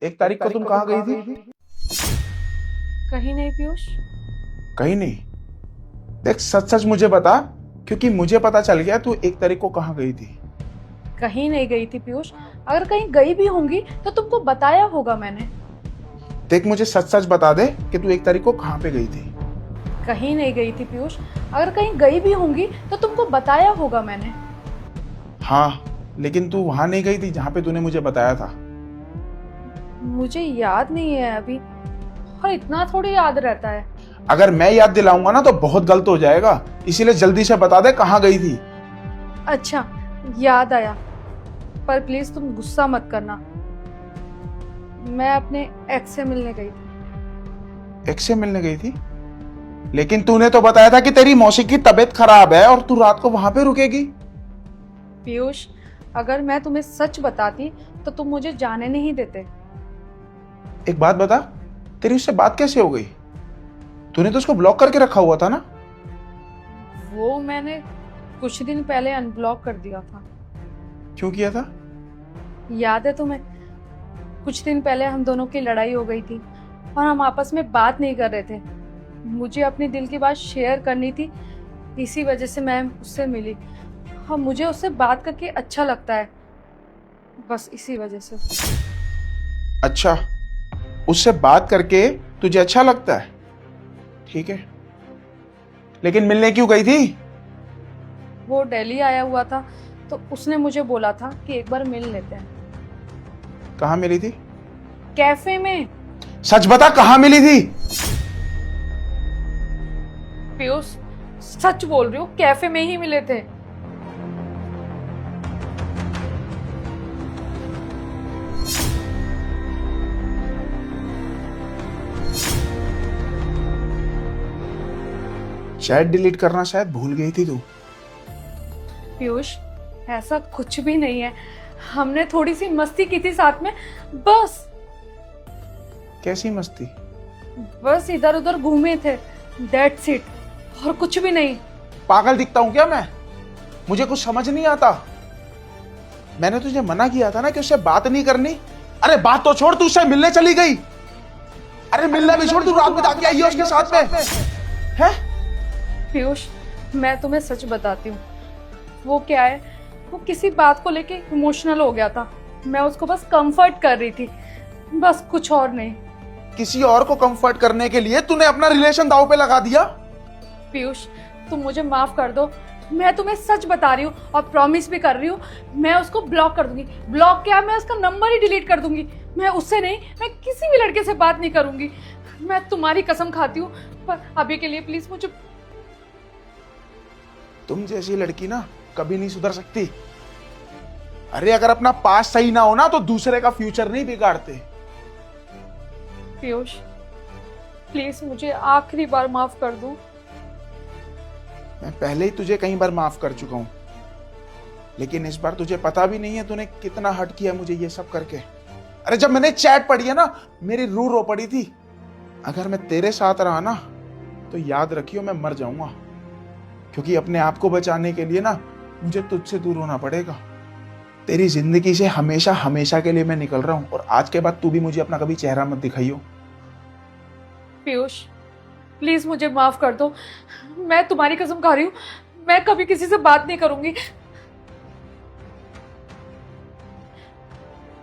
एक तारीख को तुम कहाँ गई थी? कहीं नहीं पीयूष। कहीं नहीं। देख सच सच मुझे बता, क्योंकि मुझे पता चल गया तू एक तारीख को कहाँ गई थी। कहीं नहीं गई थी पीयूष। अगर कहीं गई भी होंगी तो तुमको बताया होगा मैंने। देख मुझे सच सच बता दे कि तू एक तारीख को कहाँ पे गई थी। कहीं नहीं गई थी पीयूष। अगर कहीं गई भी होंगी तो तुमको बताया होगा मैंने। हाँ, लेकिन तू वहां नहीं गई थी जहाँ पे तूने मुझे बताया था। मुझे याद नहीं है अभी, और इतना थोड़ी याद रहता है। अगर मैं याद दिलाऊंगा ना तो बहुत गलत हो जाएगा, इसीलिए जल्दी से बता दे कहाँ गई थी। अच्छा, याद आया, पर प्लीज तुम गुस्सा मत करना। मैं अपने एक्स से मिलने गई थी। एक से मिलने गई थी? लेकिन तूने तो बताया था कि तेरी मौसी की तबीयत खराब है और तू रात को वहां पे रुकेगी। पीयूष, अगर मैं तुम्हें सच बताती तो तुम मुझे जाने नहीं देते। एक बात बता, तेरी उससे बात कैसे हो गई? तूने तो उसको ब्लॉक करके रखा हुआ था ना? वो मैंने कुछ दिन पहले अनब्लॉक कर दिया था। क्यों किया था? याद है तुम्हें? कुछ दिन पहले हम दोनों की लड़ाई हो गई थी और हम आपस में बात नहीं कर रहे थे। मुझे अपनी दिल की बात शेयर करनी थी, इसी वजह से मैं उससे मिली। और मुझे उससे बात करके अच्छा लगता है, बस इसी वजह से। अच्छा, उससे बात करके तुझे अच्छा लगता है? ठीक है, लेकिन मिलने क्यों गई थी? वो दिल्ली आया हुआ था तो उसने मुझे बोला था कि एक बार मिल लेते हैं। कहाँ मिली थी? कैफे में। सच बता, कहाँ मिली थी? पीयूष, सच बोल रही हूँ, कैफे में ही मिले थे। चैट डिलीट करना शायद भूल गई थी तू। पीयूष, ऐसा कुछ भी नहीं है। हमने थोड़ी सी मस्ती की थी साथ में, बस। कैसी मस्ती? बस इधर उधर घूमे थे, दैट्स इट, और कुछ भी नहीं। पागल दिखता हूं क्या मैं? मुझे कुछ समझ नहीं आता। मैंने तुझे मना किया था ना कि उससे बात नहीं करनी। अरे बात तो छोड़, तू उससे मिलने चली गई। अरे मिलना भी छोड़, तू रात में जाके आई है उसके साथ में है? पीयूष, मैं तुम्हें सच बताती हूँ, वो क्या है, वो किसी बात को लेके इमोशनल हो गया था। मैं उसको बस कंफर्ट कर रही थी, बस कुछ और नहीं। किसी और को कंफर्ट करने के लिए तूने अपना रिलेशन दांव पे लगा दिया। पीयूष, तुम मुझे माफ कर दो। मैं तुम्हें सच बता रही हूँ और प्रॉमिस भी कर रही हूँ, मैं उसको ब्लॉक कर दूंगी। ब्लॉक क्या, मैं उसका नंबर ही डिलीट कर दूंगी। मैं उससे नहीं, मैं किसी भी लड़के से बात नहीं करूंगी। मैं तुम्हारी कसम खाती हूँ, पर अभी के लिए प्लीज मुझे। तुम जैसी लड़की ना कभी नहीं सुधर सकती। अरे अगर अपना पास सही ना हो ना तो दूसरे का फ्यूचर नहीं बिगाड़ते। पीयूष, प्लीज मुझे आखिरी बार माफ कर दो। मैं पहले ही तुझे कई बार माफ कर चुका हूं, लेकिन इस बार तुझे पता भी नहीं है तूने कितना हर्ट किया मुझे ये सब करके। अरे जब मैंने चैट पढ़ी है ना, मेरी रूह रो पड़ी थी। अगर मैं तेरे साथ रहा ना तो याद रखियो मैं मर जाऊंगा, क्योंकि अपने आप को बचाने के लिए ना मुझे तुझसे दूर होना पड़ेगा। तेरी जिंदगी से हमेशा हमेशा के लिए मैं निकल रहा हूं, और आज के बाद तू भी मुझे अपना कभी चेहरा मत दिखाइयो। पीयूष, प्लीज मुझे माफ कर दो। मैं तुम्हारी कसम खा रही हूँ, मैं कभी किसी से बात नहीं करूंगी।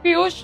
पीयूष।